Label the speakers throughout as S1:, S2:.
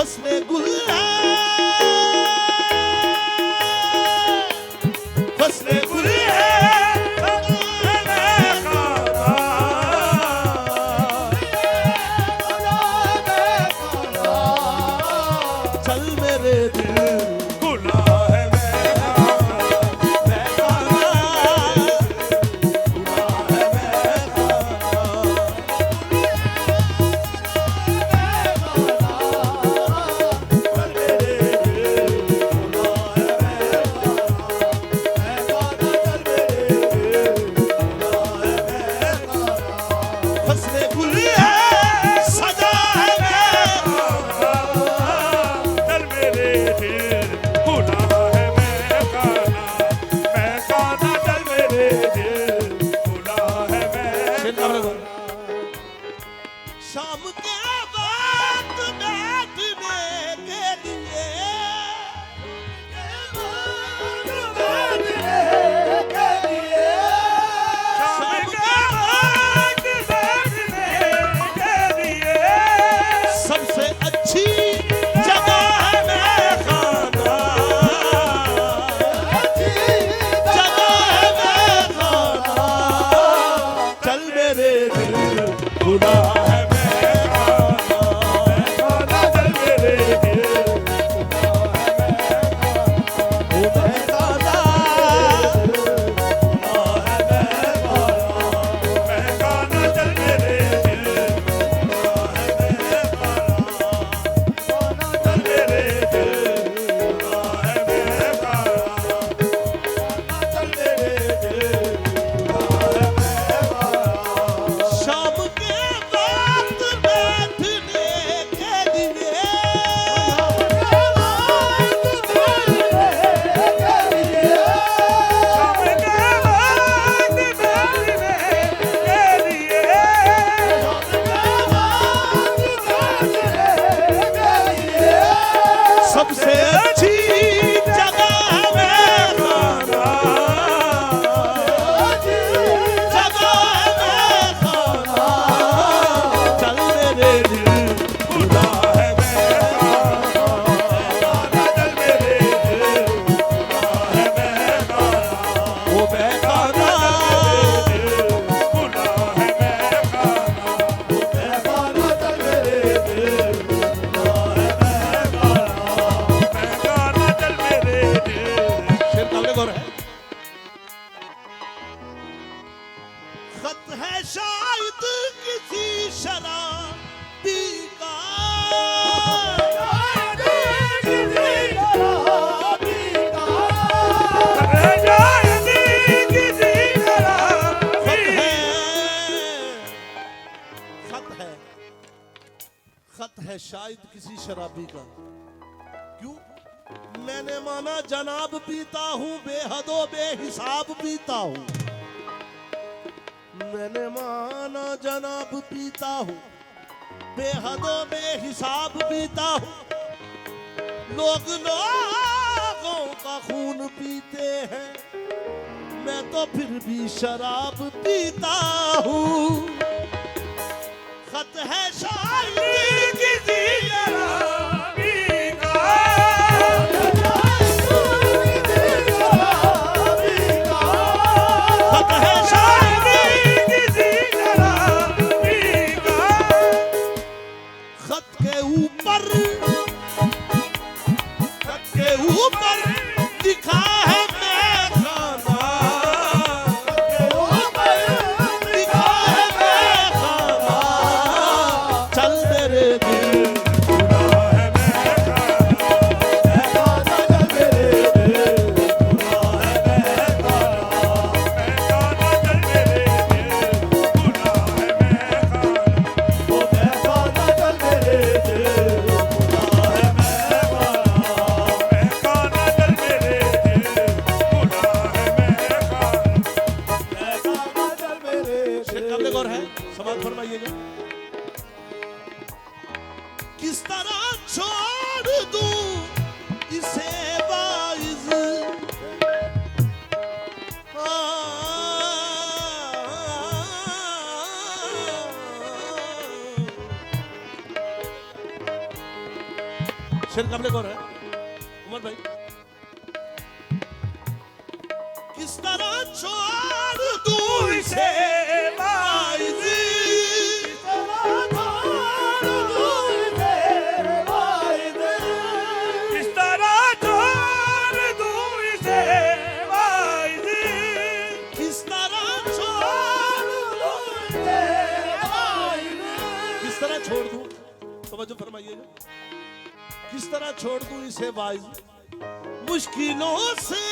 S1: फसले गुल है, फसले गुल है, चल मेरे दिल गुला है शाम के वक्त बैठने के लिए, शाम के वक्त बैठने के लिए सबसे अच्छी जगह है मेरा खाना, जगह है मेरा खाना, चल मेरे दिल खुदा है सबसे अच्छी जगह है मेरा खाना, जगह है मेरा खाना, चल मेरे दिल खुदा है मेरा खाना, चल मेरे दिल खुदा है मेरा खाना, वो मैं खाना खुदा है मेरा खाना, वो मैं खाना चल मेरे दिल खत है शायद किसी शराबी का, शायद किसी शराबी का, शायद किसी शराबी का, खत है शायद किसी शराबी का। क्यों? मैंने माना जनाब पीता हूँ, बेहदो बेहिसाब पीता हूँ, मैंने माना जनाब पीता हूँ, बेहदो बेहिसाब पीता हूँ, लोग लोगों का खून पीते हैं, मैं तो फिर भी शराब पीता हूँ। खत है शायद किसी शराबी का, खत है शायद किसी शराबी का, खत के ऊपर लिखा है मैं खाना, लिखा है मैं खाना, चल मेरे दिल खुदा है मैं खाना, चल मेरे दिल खुदा है मैं खाना, चल मेरे दिल खुदा है मैं खाना, वो मैं खाना चल मेरे दिल खुदा है मैं खाना, चल मेरे दिल खुदा है मैं खाना, चल मेरे दिल। काबिल गौर है, समाज फरमाइएगा। किस तरह छोड़ दूं इसे वाइज, शेर काबले कौन है उमर भाई? किस तरह छोड़ दूं इसे वाइजी, किस तरह छोड़ दूं इसे वाइजी, किस तरह छोड़ दूं इसे वाइजी, किस तरह छोड़ दूं इसे वाइजी, किस तरह छोड़ दूं, समझो फरमाइएगा, किस तरह छोड़ दूं इसे वाइजी, मुश्किलों से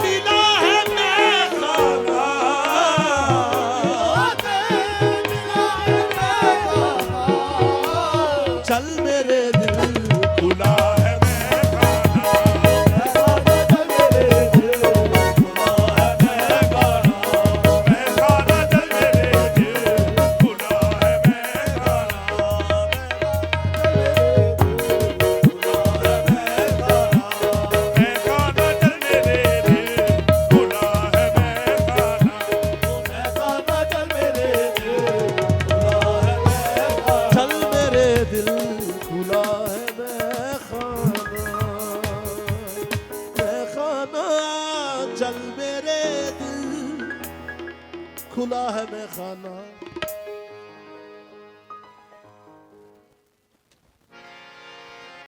S1: मिला है मैं